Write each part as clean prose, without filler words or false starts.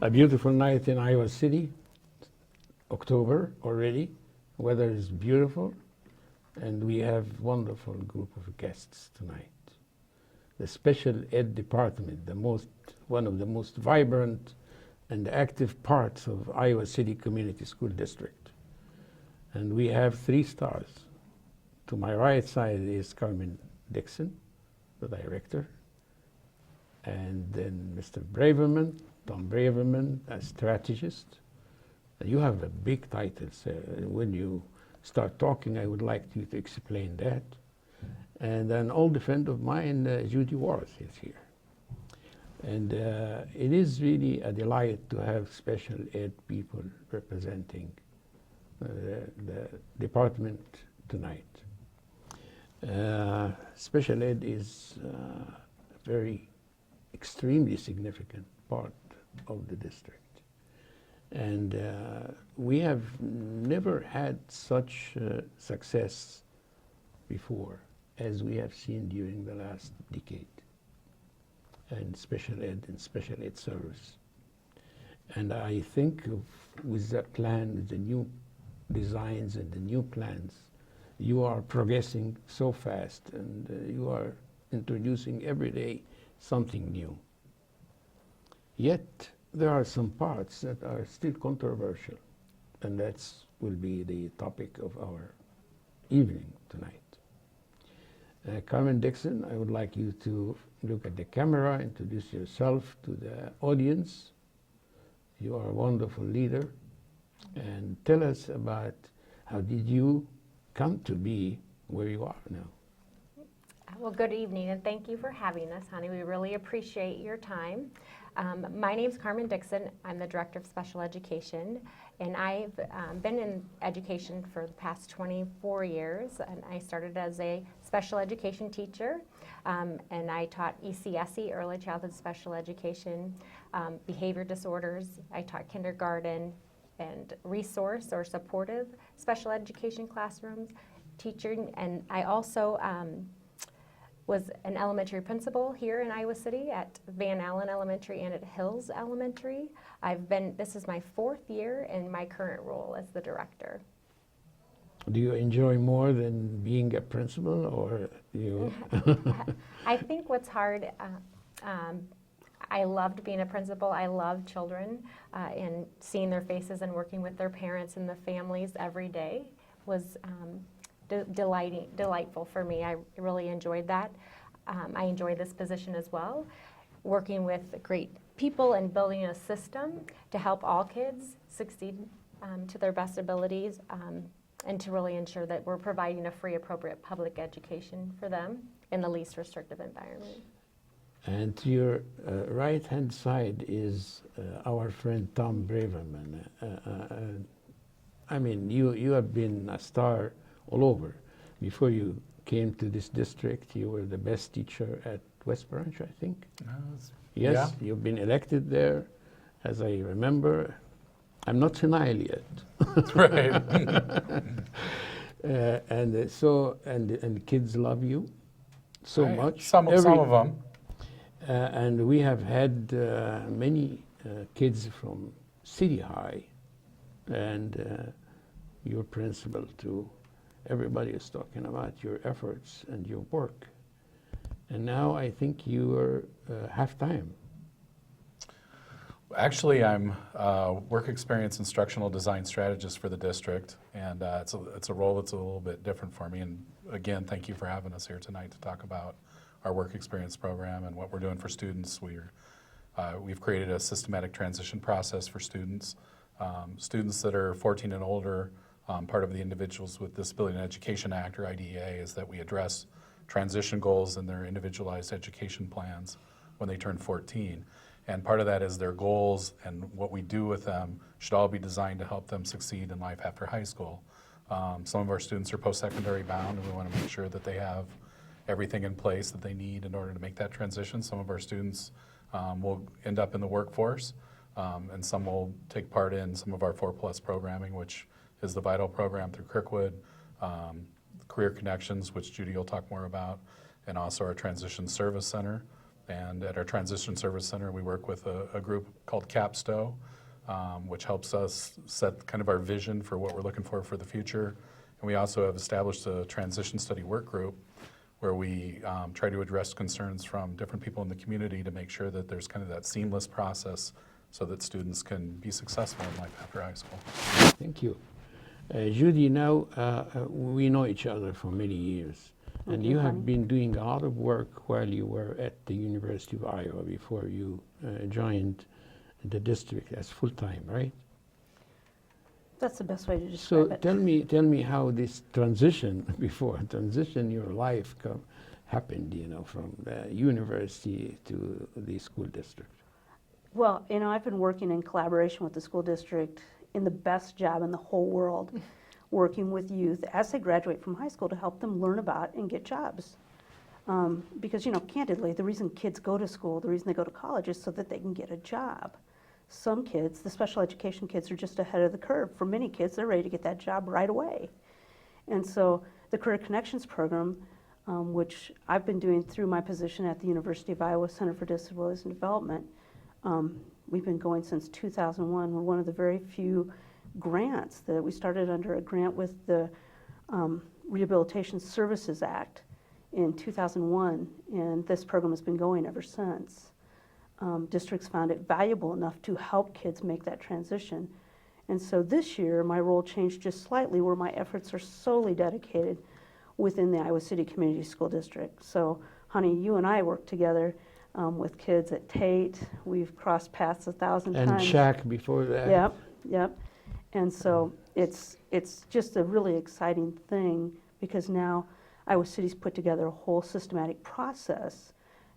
A beautiful night in Iowa City, October already. Weather is beautiful, and we have wonderful group of guests tonight. The special ed department, one of the most vibrant and active parts of Iowa City Community School District. And we have 3 stars. To my right side is Carmen Dixon, the director, and then Mr. Braverman, Tom Braverman, a strategist. You have a big title, so when you start talking, I would like you to explain that. And an old friend of mine, Judy Worth, is here. And it is really a delight to have special ed people representing the department tonight. Special ed is a very extremely significant part of the district. And we have never had such success before as we have seen during the last decade in special ed and special ed service. And I think with that plan, with the new designs and the new plans, you are progressing so fast, and you are introducing every day something new. Yet there are some parts that are still controversial, and that will be the topic of our evening tonight. Carmen Dixon, I would like you to look at the camera, introduce yourself to the audience. You are a wonderful leader, and tell us about how did you come to be where you are now. Well, good evening, and thank you for having us, honey. We really appreciate your time. My name's Carmen Dixon. I'm the Director of Special Education, and I've been in education for the past 24 years, and I started as a special education teacher, and I taught ECSE, Early Childhood Special Education, behavior disorders. I taught kindergarten and resource or supportive special education classrooms, teaching, and I also was an elementary principal here in Iowa City at Van Allen Elementary and at Hills Elementary. This is my 4th year in my current role as the director. Do you enjoy more than being a principal, or you? I think what's hard, I loved being a principal. I love children, and seeing their faces and working with their parents and the families every day was delightful for me. I really enjoyed that. I enjoy this position as well, working with great people and building a system to help all kids succeed to their best abilities, and to really ensure that we're providing a free, appropriate public education for them in the least restrictive environment. And to your right-hand side is our friend Tom Braverman. I mean, you have been a star all over. Before you came to this district, you were the best teacher at West Branch, I think. Yes, yeah. You've been elected there, as I remember. I'm not senile yet. Right. And kids love you so much. Some of them. And we have had many kids from City High, and your principal too. Everybody is talking about your efforts and your work. And now I think you are half-time. Actually, I'm work experience instructional design strategist for the district, and it's a role that's a little bit different for me. And again, thank you for having us here tonight to talk about our work experience program and what we're doing for students. We've created a systematic transition process for students. Students that are 14 and older, part of the Individuals with Disability in Education Act, or IDEA, is that we address transition goals in their individualized education plans when they turn 14. And part of that is their goals, and what we do with them should all be designed to help them succeed in life after high school. Some of our students are post-secondary bound, and we want to make sure that they have everything in place that they need in order to make that transition. Some of our students will end up in the workforce, and some will take part in some of our 4+ programming, which is the VITAL program through Kirkwood, Career Connections, which Judy will talk more about, and also our Transition Service Center. And at our Transition Service Center, we work with a group called Capsto, which helps us set kind of our vision for what we're looking for the future. And we also have established a transition study work group where we try to address concerns from different people in the community to make sure that there's kind of that seamless process so that students can be successful in life after high school. Thank you. Judy, now we know each other for many years, and you have been doing a lot of work while you were at the University of Iowa before you joined the district as full-time, right? That's the best way to describe So it. tell me how this transition, your life happened, from the university to the school district. Well, I've been working in collaboration with the school district in the best job in the whole world, working with youth as they graduate from high school to help them learn about and get jobs. Because, candidly, the reason kids go to school, the reason they go to college is so that they can get a job. Some kids, the special education kids, are just ahead of the curve. For many kids, they're ready to get that job right away. And so the Career Connections program, which I've been doing through my position at the University of Iowa Center for Disabilities and Development, we've been going since 2001. We're one of the very few grants that we started under a grant with the Rehabilitation Services Act in 2001, and this program has been going ever since. Districts found it valuable enough to help kids make that transition. And so this year, my role changed just slightly, where my efforts are solely dedicated within the Iowa City Community School District. So, honey, you and I work together with kids at Tate. We've crossed paths 1,000 times. And Shack before that. Yep. And so it's just a really exciting thing, because now Iowa City's put together a whole systematic process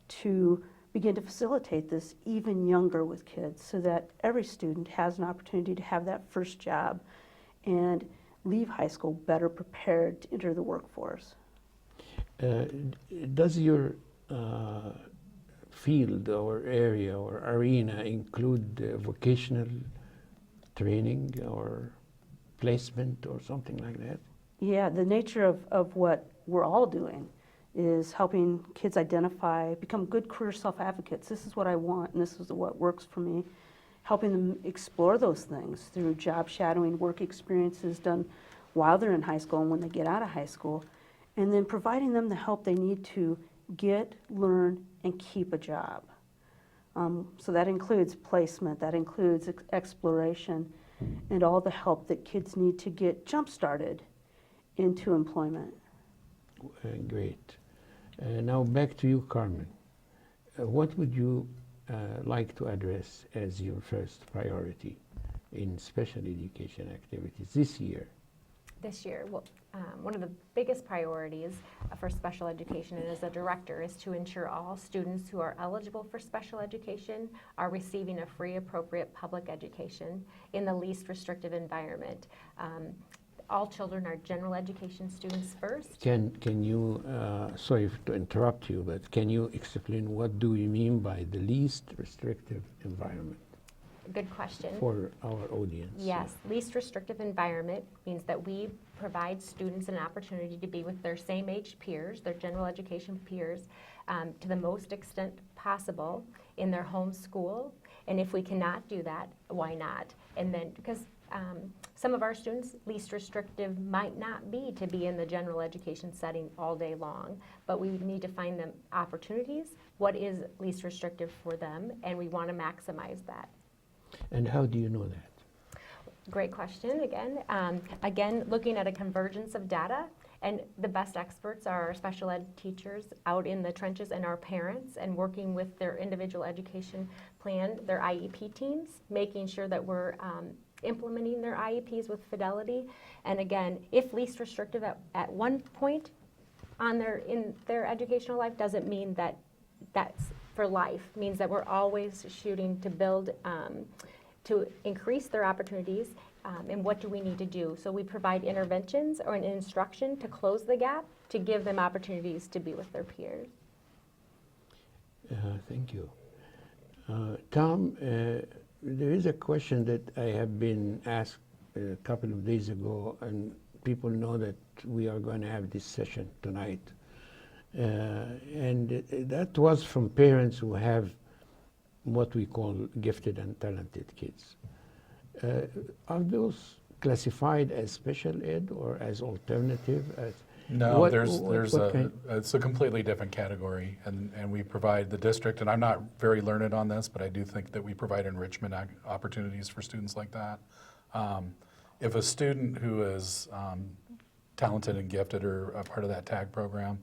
to begin to facilitate this even younger with kids, so that every student has an opportunity to have that first job and leave high school better prepared to enter the workforce. Does your field or area or arena include vocational training or placement or something like that? Yeah, the nature of what we're all doing is helping kids identify, become good career self-advocates. This is what I want, and this is what works for me. Helping them explore those things through job shadowing, work experiences done while they're in high school and when they get out of high school, and then providing them the help they need to get, learn, and keep a job. So that includes placement, that includes exploration, and all the help that kids need to get jump-started into employment. Great. Now back to you, Carmen. What would you like to address as your first priority in special education activities this year? This year, well, one of the biggest priorities for special education and as a director is to ensure all students who are eligible for special education are receiving a free, appropriate public education in the least restrictive environment. All children are general education students first. Can you, sorry to interrupt you, but can you explain what do we mean by the least restrictive environment? Good question. For our audience. Yes, least restrictive environment means that we provide students an opportunity to be with their same age peers, their general education peers, to the most extent possible in their home school. And if we cannot do that, why not? And then, because some of our students, least restrictive might not be to be in the general education setting all day long, but we need to find them opportunities. What is least restrictive for them? And we want to maximize that. And how do you know that? Great question again. Again, looking at a convergence of data, and the best experts are our special ed teachers out in the trenches and our parents, and working with their individual education plan, their IEP teams, making sure that we're implementing their IEPs with fidelity. And again, if least restrictive at one point in their educational life doesn't mean that that's for life. It means that we're always shooting to build, to increase their opportunities, and what do we need to do? So we provide interventions or an instruction to close the gap, to give them opportunities to be with their peers. Thank you. Tom, there is a question that I have been asked a couple of days ago, and people know that we are going to have this session tonight. And that was from parents who have what we call gifted and talented kids. Are those classified as special ed or as alternative? No, What- there's what kind- it's a completely different category, and we provide the district, and I'm not very learned on this, but I do think that we provide enrichment opportunities for students like that. If a student who is talented and gifted or a part of that TAG program,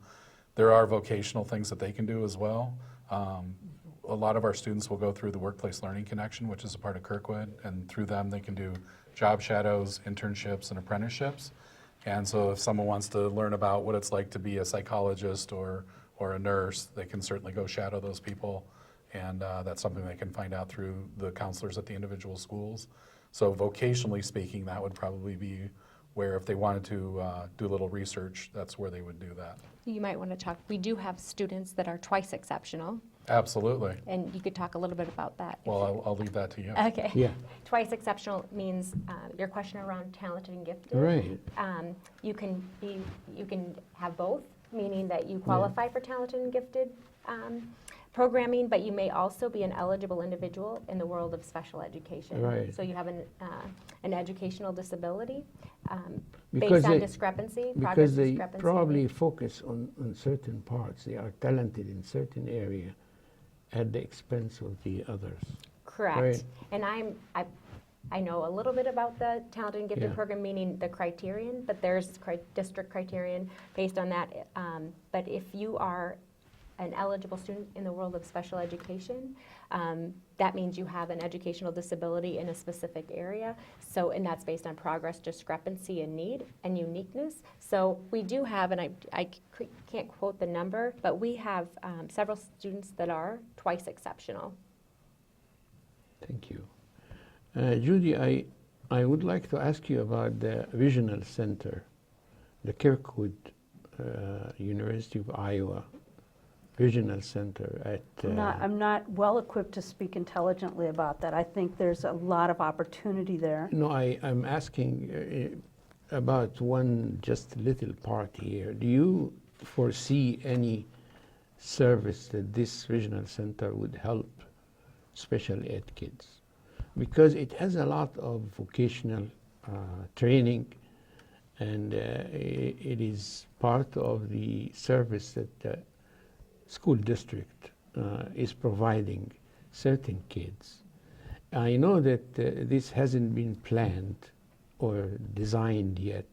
there are vocational things that they can do as well. A lot of our students will go through the Workplace Learning Connection, which is a part of Kirkwood, and through them they can do job shadows, internships, and apprenticeships. And so if someone wants to learn about what it's like to be a psychologist or a nurse, they can certainly go shadow those people. And that's something they can find out through the counselors at the individual schools. So vocationally speaking, that would probably be where if they wanted to do a little research, that's where they would do that. You might want to talk, we do have students that are twice exceptional, Absolutely. and you could talk a little bit about that. Well, I'll leave that to you. Okay. Yeah. Twice exceptional means your question around talented and gifted. Right. You can have both, meaning that you qualify for talented and gifted programming, but you may also be an eligible individual in the world of special education. Right. So you have an educational disability Because based on they- discrepancy, progress Because they discrepancy. probably focus on certain parts. They are talented in certain area at the expense of the others. Correct. Right. And I know a little bit about the talented and gifted Yeah. program, meaning the criterion, but there's district criterion based on that. But if you are an eligible student in the world of special education, that means you have an educational disability in a specific area. So, and that's based on progress, discrepancy, and need, and uniqueness. So we do have, and I can't quote the number, but we have several students that are twice exceptional. Thank you. Judy, I would like to ask you about the Visional Center, the Kirkwood University of Iowa Visional Center at... I'm not well equipped to speak intelligently about that. I think there's a lot of opportunity there. No, I'm asking about one just little part here. Do you foresee any service that this Visional Center would help special ed kids? Because it has a lot of vocational training, and it is part of the service that the school district is providing certain kids. I know that this hasn't been planned or designed yet,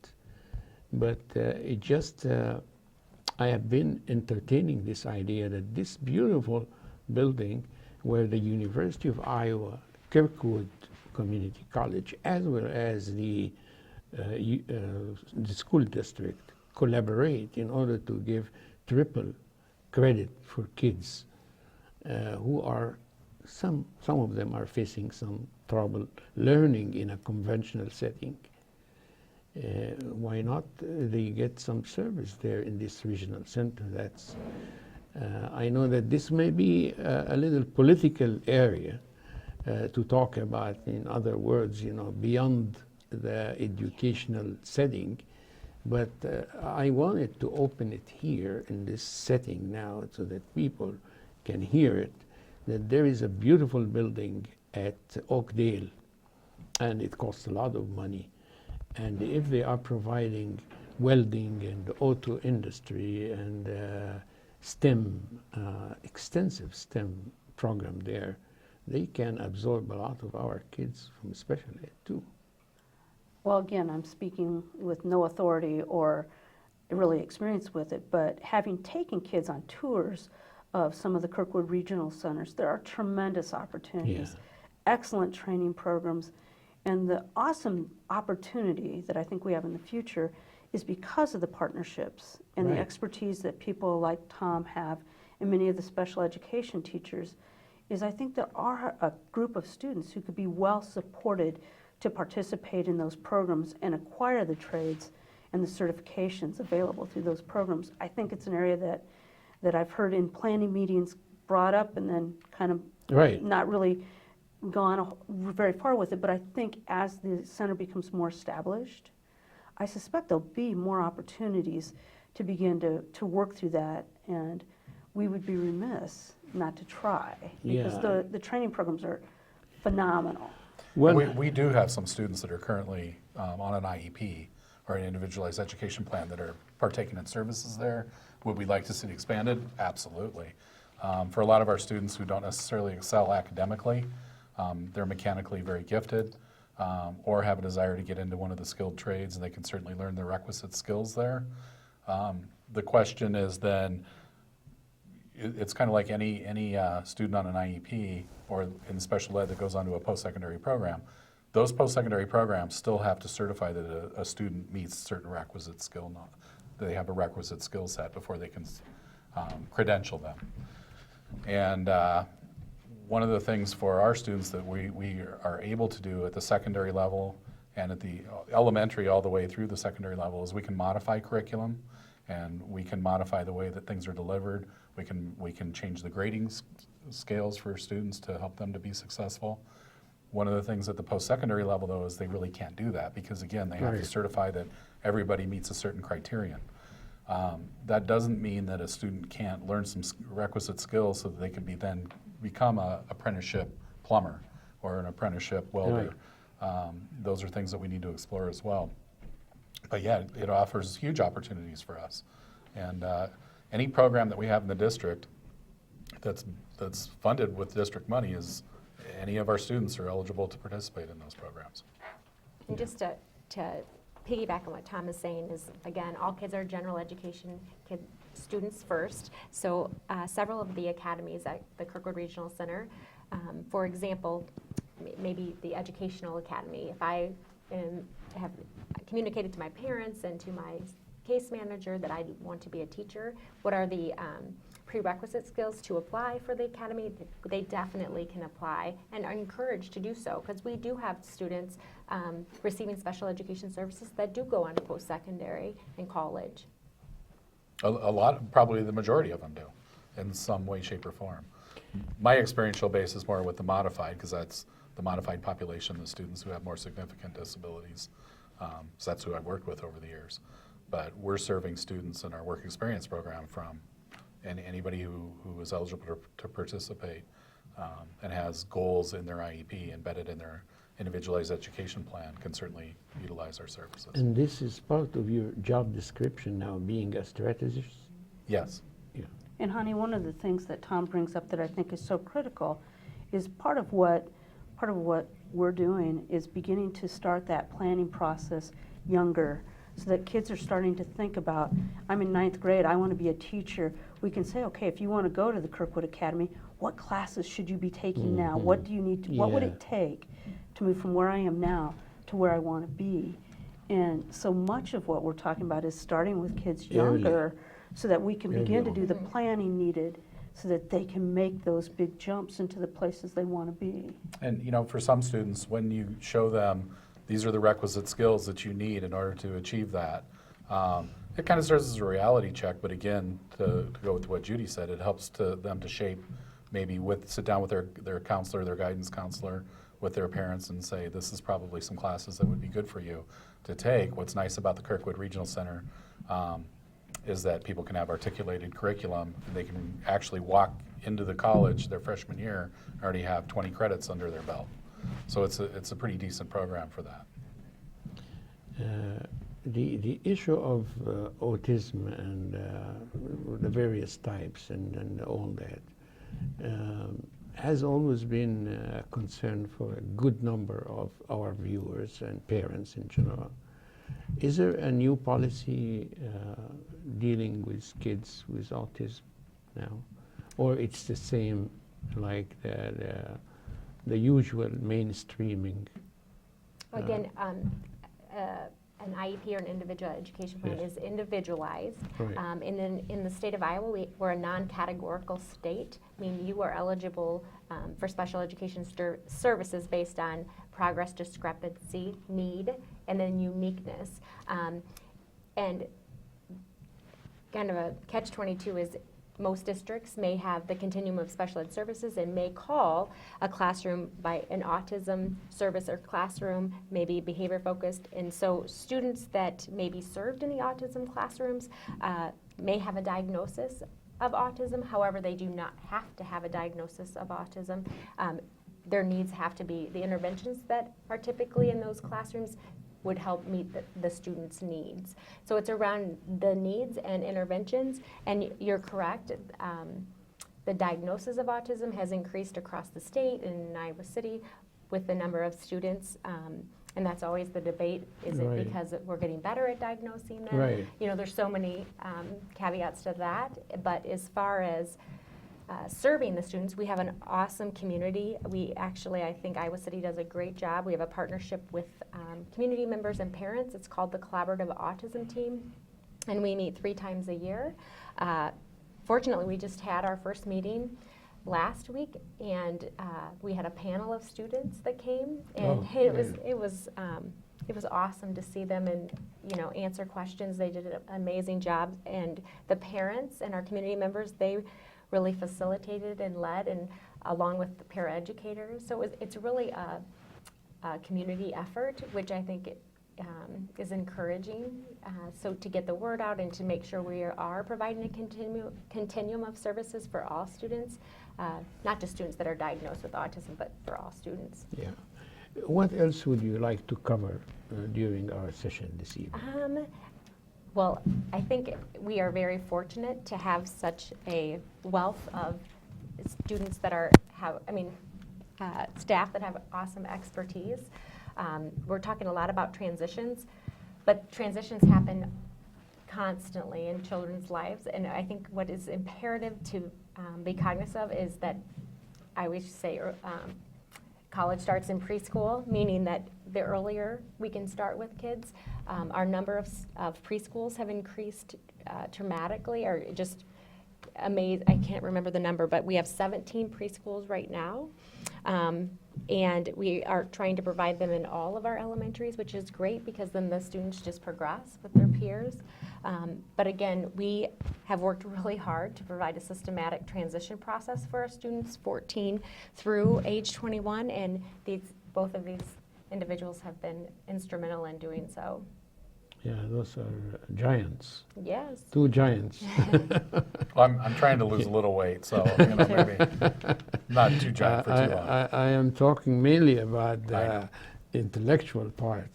but it just, I have been entertaining this idea that this beautiful building where the University of Iowa Kirkwood Community College, as well as the school district, collaborate in order to give triple credit for kids who are, some of them are facing some trouble learning in a conventional setting. Why not they get some service there in this regional center? That's, I know that this may be a little political area to talk about, in other words, you know, beyond the educational setting, but I wanted to open it here in this setting now so that people can hear it, that there is a beautiful building at Oakdale, and it costs a lot of money. And if they are providing welding and auto industry and STEM, extensive STEM program there, they can absorb a lot of our kids from special ed too. Well, again, I'm speaking with no authority or really experience with it, but having taken kids on tours of some of the Kirkwood regional centers, there are tremendous opportunities, excellent training programs, and the awesome opportunity that I think we have in the future is because of the partnerships and the expertise that people like Tom have and many of the special education teachers, is I think there are a group of students who could be well supported to participate in those programs and acquire the trades and the certifications available through those programs. I think it's an area that I've heard in planning meetings brought up and then kind of not really gone very far with it, but I think as the center becomes more established, I suspect there'll be more opportunities to begin to work through that, and we would be remiss not to try, because Yeah. the training programs are phenomenal. Well, We do have some students that are currently on an IEP or an individualized education plan that are partaking in services there. Would we like to see it expanded? Absolutely. For a lot of our students who don't necessarily excel academically, they're mechanically very gifted, or have a desire to get into one of the skilled trades, and they can certainly learn the requisite skills there. The question is then, it's kind of like any student on an IEP or in special ed that goes on to a post-secondary program. Those post-secondary programs still have to certify that a student meets certain requisite skill, they have a requisite skill set before they can credential them. And one of the things for our students that we are able to do at the secondary level and at the elementary all the way through the secondary level is we can modify curriculum, and we can modify the way that things are delivered. We can change the grading scales for students to help them to be successful. One of the things at the post-secondary level, though, is they really can't do that because, again, they have to Right. certify that everybody meets a certain criterion. That doesn't mean that a student can't learn some requisite skills so that they can become an apprenticeship plumber or an apprenticeship welder. Those are things that we need to explore as well. But yeah, it offers huge opportunities for us. And any program that we have in the district that's funded with district money is, any of our students are eligible to participate in those programs. And just to piggyback on what Tom is saying is, again, all kids are general education students first. So several of the academies at the Kirkwood Regional Center, for example, maybe the Educational Academy, if I have communicated to my parents and to my case manager that I want to be a teacher, what are the prerequisite skills to apply for the academy? They definitely can apply and are encouraged to do so, because we do have students receiving special education services that do go on to post-secondary and college. A lot, probably the majority of them do, in some way, shape, or form. My experiential base is more with the modified, because that's the modified population, the students who have more significant disabilities. So that's who I've worked with over the years. But we're serving students in our work experience program from anybody who is eligible to participate and has goals in their IEP embedded in their individualized education plan can certainly utilize our services. and this is part of your job description now, being a strategist? Yes. Yeah. And honey, one of the things that Tom brings up that I think is so critical is part of what we're doing is beginning to start that planning process younger, so that kids are starting to think about, I'm in 9th grade, I want to be a teacher. We can say, okay, if you want to go to the Kirkwood Academy, what classes should you be taking now? What do you need to, what would Yeah. it take to move from where I am now to where I want to be? And so much of what we're talking about is starting with kids Early. younger, so that we can Early begin to on. do the planning needed so that they can make those big jumps into the places they want to be. And for some students, when you show them these are the requisite skills that you need in order to achieve that, it kind of serves as a reality check. But again, to go with what Judy said, it helps them to shape, maybe sit down with their counselor, their guidance counselor, with their parents and say, this is probably some classes that would be good for you to take. What's nice about the Kirkwood Regional Center is that people can have articulated curriculum, and they can actually walk into the college their freshman year and already have 20 credits under their belt. So it's a pretty decent program for that. The issue of autism and the various types and all that has always been a concern for a good number of our viewers and parents in general. Is there a new policy dealing with kids with autism now? Or it's the same like the usual mainstreaming? Again, an IEP or an individual education plan Yes. is individualized. Right. And then in the state of Iowa, we're a non-categorical state, meaning you are eligible for special education services based on progress, discrepancy, need, and then uniqueness. And kind of a catch-22 is most districts may have the continuum of special ed services and may call a classroom by an autism service or classroom, maybe behavior focused. And so students that may be served in the autism classrooms may have a diagnosis of autism. However, they do not have to have a diagnosis of autism. Their needs have to be, the interventions that are typically in those classrooms would help meet the students' needs. So it's around the needs and interventions, and you're correct. The diagnosis of autism has increased across the state and in Iowa City with the number of students, and that's always the debate. Is Right. it because we're getting better at diagnosing them? Right. You know, there's so many caveats to that, but as far as serving the students, we have an awesome community. We actually, I think Iowa City does a great job. We have a partnership with community members and parents. It's called the Collaborative Autism Team, and we meet 3 times a year. Fortunately, we just had our first meeting last week, and we had a panel of students that came, and Oh, it was awesome to see them and, you know, answer questions. They did an amazing job, and the parents and our community members, they really facilitated and led, and along with the paraeducators. So it's really a community effort, which I think is encouraging. So to get the word out and to make sure we are providing a continuum of services for all students, not just students that are diagnosed with autism, but for all students. Yeah. What else would you like to cover during our session this evening? Well, I think we are very fortunate to have such a wealth of students that staff that have awesome expertise. We're talking a lot about transitions, but transitions happen constantly in children's lives, and I think what is imperative to be cognizant of is that I always say college starts in preschool, meaning that the earlier we can start with kids. Our number of preschools have increased dramatically, or just amazing. I can't remember the number, but we have 17 preschools right now. And we are trying to provide them in all of our elementaries, which is great because then the students just progress with their peers. But again, we have worked really hard to provide a systematic transition process for our students 14 through age 21, and both of these individuals have been instrumental in doing so. Yeah, those are giants. Yes. 2 giants. Well, I'm trying to lose a little weight, so maybe not too giant for too long. I am talking mainly about the intellectual part.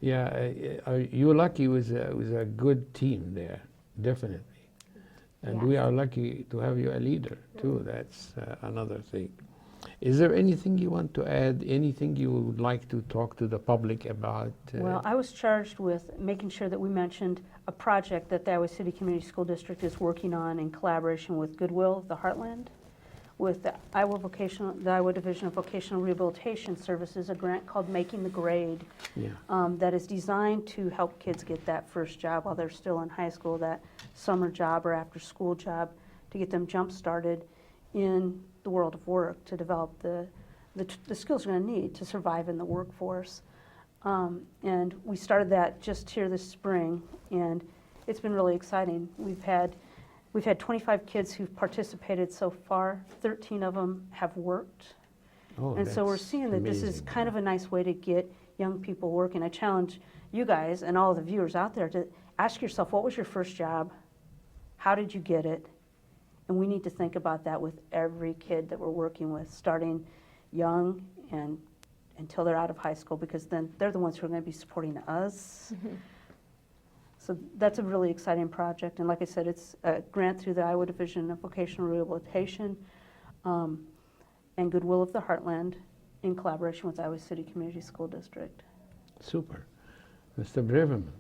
Yeah, you're lucky with a good team there, definitely. And we Yes. are lucky to have you a leader, too. That's another thing. Is there anything you want to add, anything you would like to talk to the public about? Well, I was charged with making sure that we mentioned a project that the Iowa City Community School District is working on in collaboration with Goodwill of the Heartland, with the Iowa Division of Vocational Rehabilitation Services, a grant called Making the Grade, Yeah. that is designed to help kids get that first job while they're still in high school, that summer job or after school job, to get them jump-started in the world of work, to develop the skills they're going to need to survive in the workforce. And we started that just here this spring, and it's been really exciting. We've had 25 kids who've participated so far. 13 of them have worked. Oh, And so we're that's seeing that this is amazing. kind of a nice way to get young people working. I challenge you guys and all the viewers out there to ask yourself, what was your first job? How did you get it? And we need to think about that with every kid that we're working with, starting young and until they're out of high school, because then they're the ones who are going to be supporting us. So that's a really exciting project. And like I said, it's a grant through the Iowa Division of Vocational Rehabilitation and Goodwill of the Heartland in collaboration with Iowa City Community School District. Super. Mr. Braverman.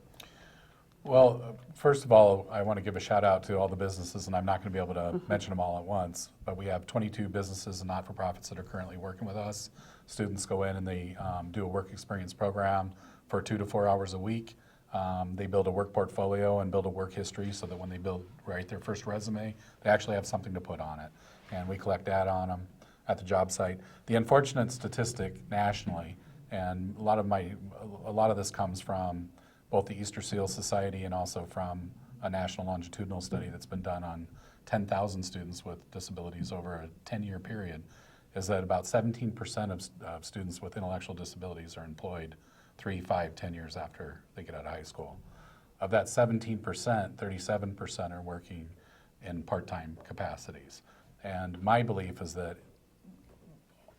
Well, first of all, I want to give a shout out to all the businesses, and I'm not going to be able to mention them all at once, but we have 22 businesses and not-for-profits that are currently working with us. Students go in and they do a work experience program for 2 to 4 hours a week. They build a work portfolio and build a work history so that when they write their first resume, they actually have something to put on it. And we collect data on them at the job site. The unfortunate statistic nationally, and a lot of this comes from both the Easter Seal Society and also from a national longitudinal study that's been done on 10,000 students with disabilities over a 10-year period, is that about 17% of students with intellectual disabilities are employed 3, 5, 10 years after they get out of high school. Of that 17%, 37% are working in part-time capacities. And my belief is that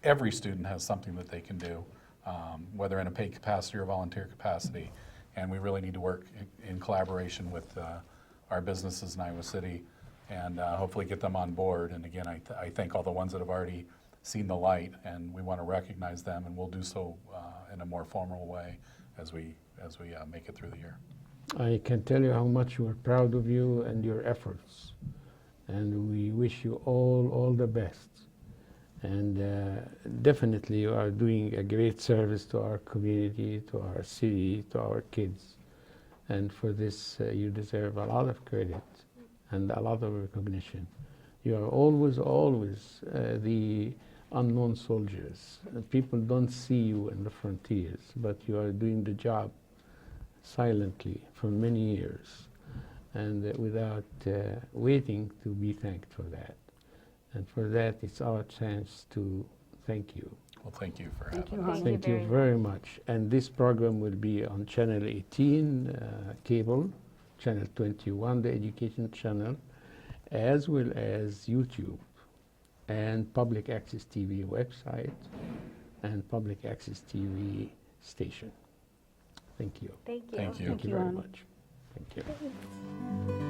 every student has something that they can do, whether in a paid capacity or volunteer capacity. And we really need to work in collaboration with our businesses in Iowa City and hopefully get them on board. And again, I thank all the ones that have already seen the light, and we want to recognize them, and we'll do so in a more formal way as we make it through the year. I can tell you how much we're proud of you and your efforts, and we wish you all the best. And definitely you are doing a great service to our community, to our city, to our kids. And for this, you deserve a lot of credit and a lot of recognition. You are always the unknown soldiers. People don't see you in the frontiers, but you are doing the job silently for many years, and without waiting to be thanked for that. And for that, it's our chance to thank you. Well, thank you for Thank having you, us. Hannah. Thank you very much. And this program will be on Channel 18 cable, Channel 21, the education channel, as well as YouTube and Public Access TV website and Public Access TV station. Thank you. Thank you. Thank you. Thank you you, very Annie. much. Thank you.